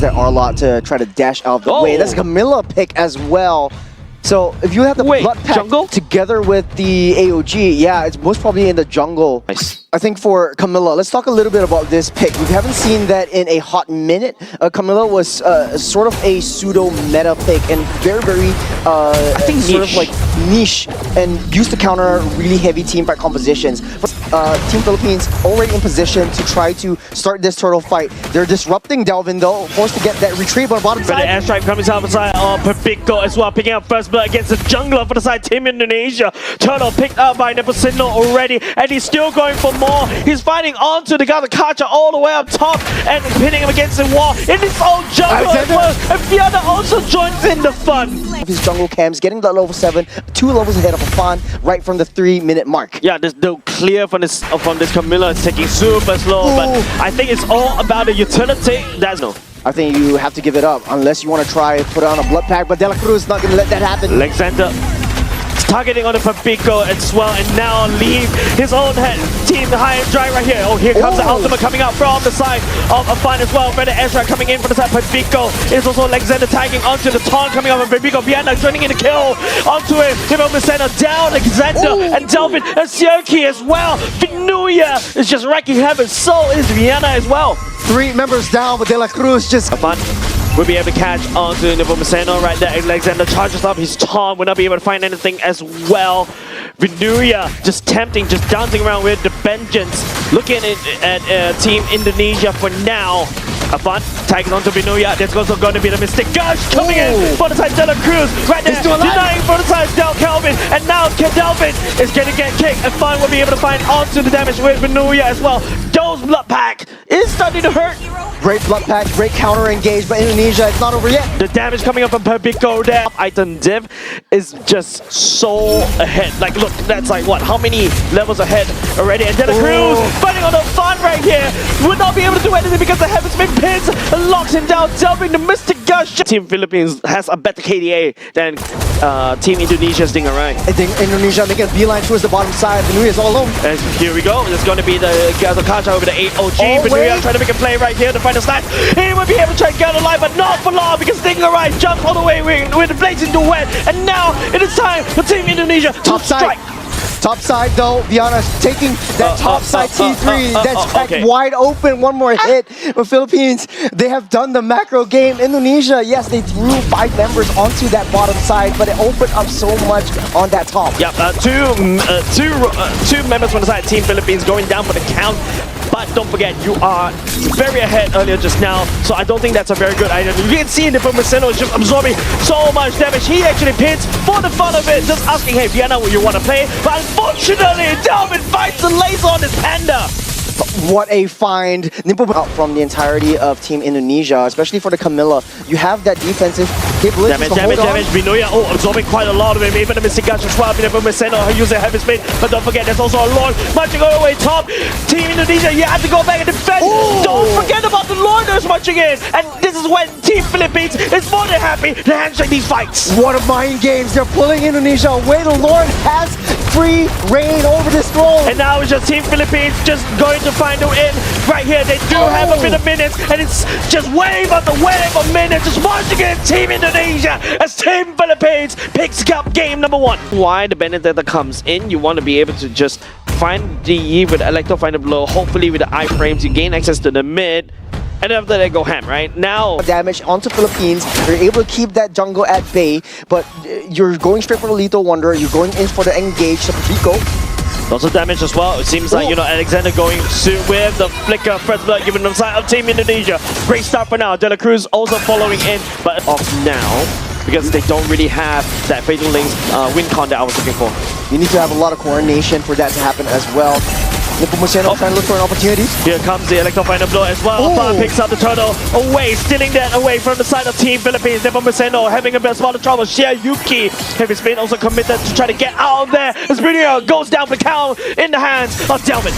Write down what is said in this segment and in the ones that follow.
There are a lot to try to dash out of the way. That's a Camilla pick as well. So if you have the blood pack jungle together with the AOG, yeah, it's most probably in the jungle. Nice. I think for Camilla, let's talk a little bit about this pick. We haven't seen that in a hot minute. Camilla was sort of a pseudo meta pick and very, I think sort of like niche and used to counter really heavy team fight compositions. Team Philippines already in position to try to start this turtle fight. They're disrupting Delvin though, forced to get that retrieve on the bottom side. The airstrike coming out the side of Mirko as well, picking up first blood against the jungler for the side Team Indonesia. Turtle picked up by Nepasino already, and he's still going for more. He's fighting onto the guy, the Kacha, all the way up top and pinning him against the wall in his own jungle as well. And Fiona also joins in the fun. His jungle camps getting that level 7, 2 levels ahead of Afan right from the 3-minute mark. Yeah, the clear from this Camilla is taking super slow, but I think it's all about the utility. That's no. I think you have to give it up unless you want to try put on a blood pack, but De La Cruz is not going to let that happen. Alexander targeting on the Mirko as well, and now leave his own team high and dry right here. Oh, here comes the ultimate coming out from the side of Afan as well. Better Ezra coming in from the side of Mirko. It's also Alexander tagging onto the taunt coming out of Mirko. Vienna joining in the kill onto it. Nevomiceno down Alexander and Delvin and Sioki as well. Vinuya is just wrecking heaven. So is Vienna as well. 3 members down, but De La Cruz just... Afan will be able to catch onto Nevomiceno right there. Alexander charges up his taunt, will not be able to find anything as well. Vinuya just tempting, just dancing around with the vengeance. Looking at Team Indonesia for now. Afan tagging onto Vinuya. There's also going to be the Mystic Gush coming in for the side De La Cruz. Right there, denying for the side Del Kelvin. And now Delvin is going to get kicked. And Afan will be able to find onto the damage with Vinuya as well. Those blood pack is starting to hurt. Great blood pack, great counter engage, but Indonesia, it's not over yet. The damage coming up from Mirko there. Item div is just so ahead. Like, look, that's like what? How many levels ahead already? And De La Cruz fighting on the Afan right here. Would not be able to do anything because the Heaven's Big Pins locks him down, Delvin the Mystic Gush. Team Philippines has a better KDA than Team Indonesia's Stingerai. I think Indonesia making a beeline towards the bottom side. Vinuya's all alone. And here we go. There's going to be the Kacha over the 8OG. Vinuya trying to make a play right here to find a snipe. He would be able to try and get alive, but not for long because Stingerai jumps all the way with the blazing duet. And now it is time for Team Indonesia to strike. Top side though, Viana's taking that top side T3. That's cracked wide open. One more hit. The Philippines, they have done the macro game. Indonesia, yes, they threw 5 members onto that bottom side, but it opened up so much on that top. Yep, two members from the side Team Philippines going down for the count. But don't forget, you are very ahead earlier just now, so I don't think that's a very good item. You can see Nevomiceno is just absorbing so much damage. He actually pins for the fun of it, just asking, hey, Vienna, will you want to play? But unfortunately, Delvin finds the laser on his panda. What a find. Out from the entirety of Team Indonesia, especially for the Camilla. You have that defensive capability. Damage. Vinuya, absorbing quite a lot of it. Even the Mystic Gush as well. Nevomiceno using heavy speed. But don't forget, there's also a Lord marching all the way top. Team Indonesia, you have to go back and defend. Don't forget about the Lorders marching in. And this is when Team Philippines is more than happy to handshake these fights. What a mind games. They're pulling Indonesia away. The Lord has free reign over this throne. And now it's just Team Philippines just going to find a win right here. They do have a bit of minutes, and it's just wave after wave of minutes. Just marching in Team Indonesia as Team Philippines picks up game number 1. Why the Benedetta comes in, you want to be able to just find the with Electro, find the blow. Hopefully with the iframes, you gain access to the mid. And after they go ham, right? Now damage onto Philippines. You're able to keep that jungle at bay, but you're going straight for the Lethal Wonder. You're going in for the engage to Mirko. Lots of damage as well. It seems like, Alexander going soon with the flicker. First blood given them side of Team Indonesia. Great start for now. De La Cruz also following in, but off now because they don't really have that Fatal Links win con that I was looking for. You need to have a lot of coordination for that to happen as well. Nepomukceno trying to look for an opportunity. Here comes the Electro Final Blow as well. Afan picks up the turtle away, stealing that away from the side of Team Philippines. Nepomukceno having a bit of spot of trouble. Yuki, Heavy Spin also committed to try to get out of there. As Video goes down for the count in the hands of Delvin.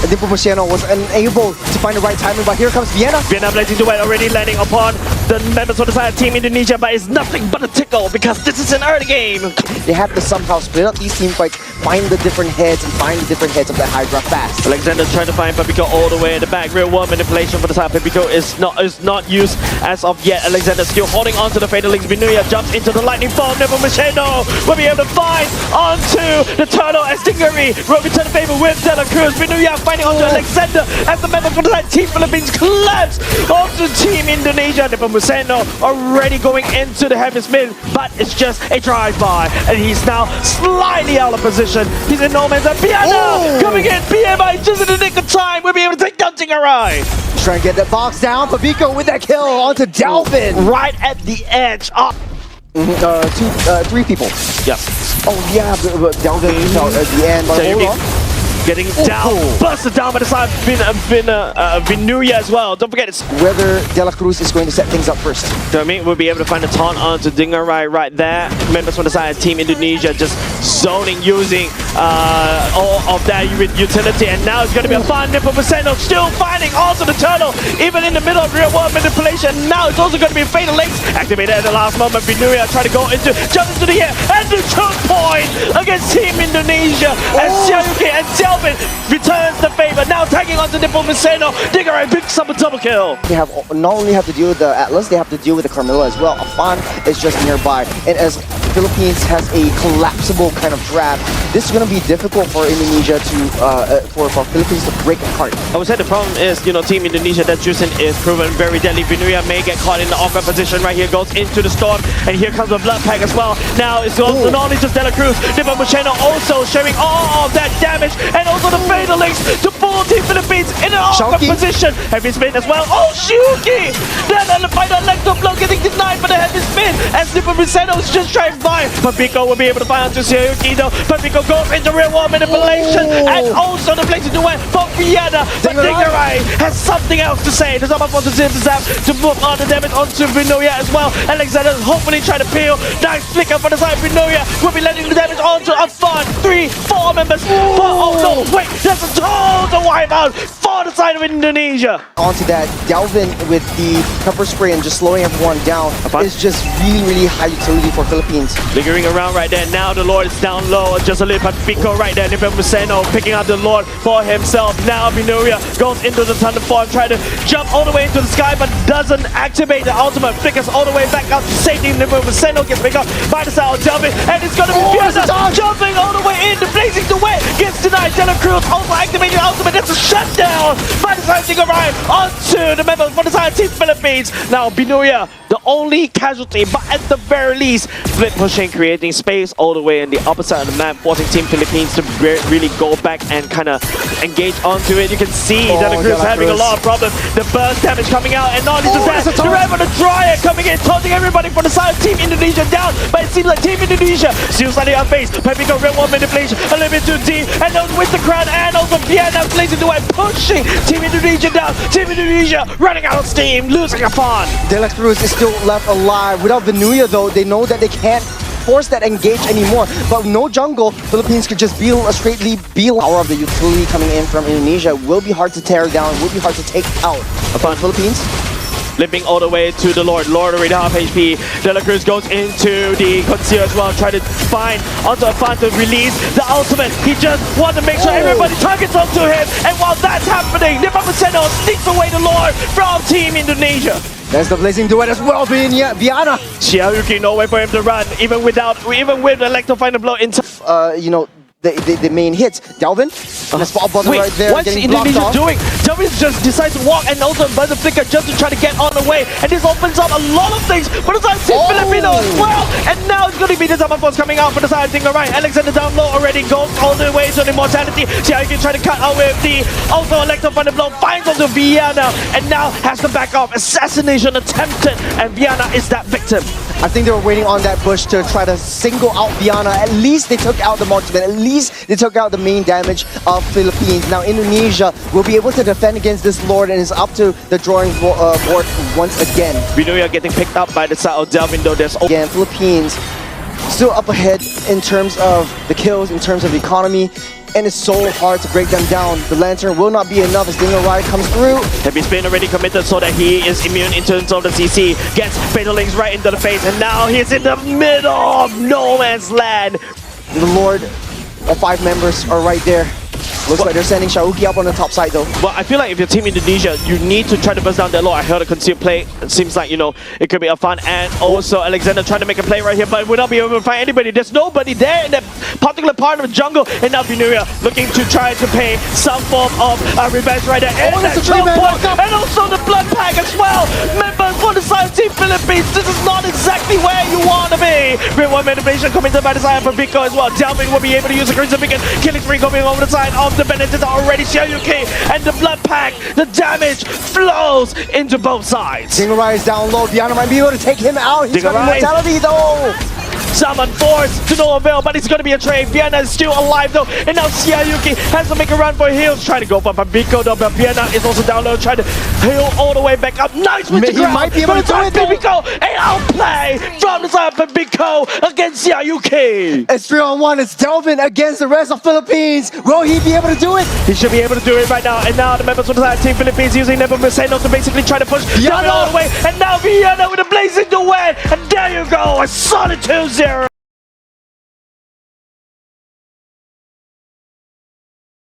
Nepomukceno was unable to find the right timing, but here comes Vienna. Vienna blazing duet already landing upon the members of the side of Team Indonesia, but it's nothing but a tickle because this is an early game. They have to somehow split up these team fights, find the different heads, and find the different heads of the Hydra fast. Alexander trying to find Pepiko all the way in the back. Real world manipulation for the side. Pepiko is not used as of yet. Alexander still holding on to the Fatal Links. Vinuya jumps into the lightning bomb. Never Machado will be able to find onto the turtle as Stingery will return the favor with De La Cruz. Vinuya finding onto Alexander as the member for the side Team Philippines collapse onto Team Indonesia. Never Machado already going into the heavy spin, but it's just a drive-by, and he's now slightly out of position. He's in no man's land. Piana coming in. PMI just in the nick of time. We'll be able to take down Tingarai. Trying to get that box down. Pabiko with that kill onto Delvin. Right at the edge. Three people. Yes. Oh yeah, but Delvin fell at the end. But hold on. Getting down, busted down by the side of Vinuya as well. Don't forget, it's whether De La Cruz is going to set things up first. Domin will be able to find a taunt onto Dingarai right there. Members from the side of Team Indonesia just zoning, using all of that utility, and now it's going to be a fun nipple percent still finding also the turtle, even in the middle of real world manipulation. Now it's also going to be a Fatal Links activated at the last moment. Vinuya trying to jump into the air, and the choke point against Team Indonesia as Xiaoyuki and Delvin returns the favor. Now tagging onto Nipple Viceno. Dingarai picks up a double kill. They have not only have to deal with the Atlas, they have to deal with the Carmilla as well. Afan is just nearby, and as Philippines has a collapsible kind of draft, this is going to be difficult for Indonesia to for Philippines to break apart. I would say the problem is, Team Indonesia, that Juicin is proven very deadly. Vinuya may get caught in the awkward position right here, goes into the storm, and here comes the blood pack as well. Now it's also not only just De La Cruz, Nipple Machado also sharing all of that damage, and also the Fatal Links to pull Team Philippines in an awkward position. Heavy spin as well. Oh, Shuki! Then the final electro blow getting denied for the heavy spin as Nipple Machado is just trying by. Pabiko will be able to find onto Xiaoyuki though. Pabiko goes into real world manipulation, and also the place to win for Vienna. But Dingarai has something else to say. There's about to zip zap to move on the damage onto Vinuya as well. Alexander hopefully trying to peel. Nice flicker for the side. Vinuya will be letting the damage onto Afan. 3-4 members. But oh no, wait, there's a total wipeout for the side of Indonesia. Onto that, Delvin with the pepper spray and just slowing everyone down is just really high utility for Philippines. Lingering around right there. Now the Lord is down low. Just a little Pacpico right there. Nipel Museno picking up the Lord for himself. Now Vinuya goes into the Thunderform, trying to jump all the way into the sky, but doesn't activate the ultimate. Flickers all the way back out to safety. Nipel Museno gets picked up by the side of Delvin, and it's going to be Fiona jumping all the way in. The blazing to win gets denied. De La Cruz also activating the ultimate. That's a shutdown by the side of Dingarai onto the members for the side of Team Philippines. Now Vinuya, the only casualty, but at the very least, flip pushing, creating space all the way in the opposite side of the map, forcing Team Philippines to really go back and kind of engage onto it. You can see De La Cruz having a lot of problems. The burst damage coming out, and not only just that, the Rev on the Dryer coming in, taunting everybody for the side of Team Indonesia down, but it seems like Team Indonesia still slightly outfaced. Pepiko real one manipulation, a little bit too deep, and then with the crown, and also Vienna blazing the way, pushing Team Indonesia down. Team Indonesia running out of steam, losing a pawn. De La Cruz is still left alive. Without Vinuya though, they know that they can't force that engage anymore. But no jungle, Philippines could just straightly be power of the utility coming in from Indonesia. Will be hard to tear down, will be hard to take out. Upon Philippines, limping all the way to the Lord. Lord already half HP. De La Cruz goes into the conceal as well, try to find onto Afan to release the ultimate. He just wants to make sure everybody targets onto him. And while that's happening, Nipapaceno sneaks away the Lord from Team Indonesia. There's the blazing duet as well, Vienna. Xiaoyuki, no way for him to run, even with Electro final blow into the main hits. Delvin, the spot button right there. What's Indonesia doing? Delvin just decides to walk and also buzzer flicker just to try to get on the way. And this opens up a lot of things for the side of Team Filipino as well. And now it's going to be the Zaman Force coming out for the side of Dingarai. Alexander down low already goes all the way to the Immortality. See how you can try to cut out with the also Electro Thunder Blow. Finds onto Vienna and now has to back off. Assassination attempted, and Vienna is that victim. I think they were waiting on that bush to try to single out Vienna. At least they took out the marksman. At least they took out the main damage of Philippines. Now Indonesia will be able to defend against this Lord, and is up to the drawing board once again. Vinuya getting picked up by the side of Delvin though. There's again, Philippines still up ahead in terms of the kills, in terms of the economy. and it's so hard to break them down. The Lantern will not be enough as Dingo Ride comes through. He's been already committed so that he is immune in terms of the CC. Gets Fatal Links right into the face, and now he's in the middle of no man's land. The Lord of 5 members are right there. Looks like they're sending Shauki up on the top side though. Well, I feel like if you're Team Indonesia, you need to try to burst down that Lord. I heard a concealed play. It seems like, you know, it could be a fun. And also Alexander trying to make a play right here, but would not be able to find anybody. There's nobody there in that particular part of the jungle. And now Vinuria looking to try to pay some form of revenge right there. And that's a that 3-man point, knockup. and also the blood pack as well. Members for the side of Team Philippines, this is not exactly where you want to be. Real one manipulation committed by the side of Mirko as well. Delvin will be able to use the Crimson Beacon. Killing spree coming over the side of the Benedicta already. Xiaoyuki and the blood pack, the damage flows into both sides. Dingo Ride is down low. Diana might be able to take him out. He's got immortality though. Summon force to no avail, but it's going to be a trade. Vienna is still alive though, and now Xiaoyuki has to make a run for heals. Trying to go for Mirko though, but Vienna is also down low, trying to heal all the way back up. Nice with the ground. He might be able to do it. Mirko, an outplay from the side of Mirko against Xiaoyuki. It's 3-on-1. It's Delvin against the rest of Philippines. Will he be able to do it? He should be able to do it right now. And now the members of the side Team Philippines using Nepomuceno to basically try to push Vienna all the way. And now Vienna with a blazing duet. And there you go, a solid 2-0.